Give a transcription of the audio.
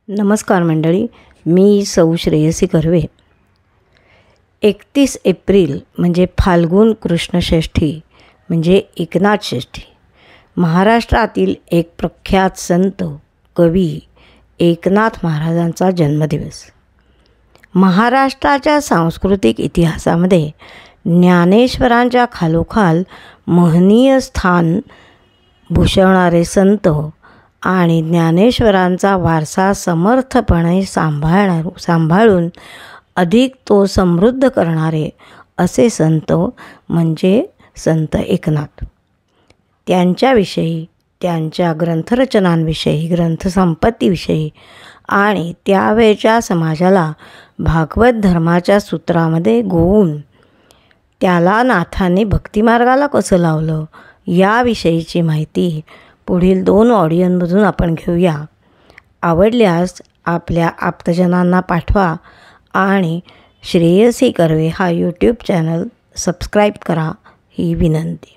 नमस्कार मंडळी, मी सौ श्रेयसी कर्वे. 31 एप्रिल म्हणजे फाल्गुन कृष्ण षष्ठी म्हणजे एकनाथ षष्ठी. महाराष्ट्रातील एक प्रख्यात संत कवी एकनाथ महाराजांचा जन्मदिवस. महाराष्ट्राच्या सांस्कृतिक इतिहासामध्ये ज्ञानेश्वरांच्या खालोखाल महनीय स्थान भूषवणारे संत आणि ज्ञानेश्वरांचा वारसा समर्थपणे सांभाळून अधिक तो समृद्ध करणारे असे संत म्हणजे संत एकनाथ. त्यांच्याविषयी, त्यांच्या ग्रंथरचनांविषयी, ग्रंथसंपत्तीविषयी आणि त्यावेळच्या समाजाला भागवत धर्माच्या सूत्रामध्ये गोवून त्याला नाथांनी भक्तिमार्गाला कसं लावलं याविषयीची माहिती पुढील 2 ऑडिओमधून आपण घेऊया. आवडल्यास आपल्या आप्तजनांना पाठवा आणि श्रेयसी कर्वे हा यूट्यूब चॅनल सबस्क्राईब करा ही विनंती.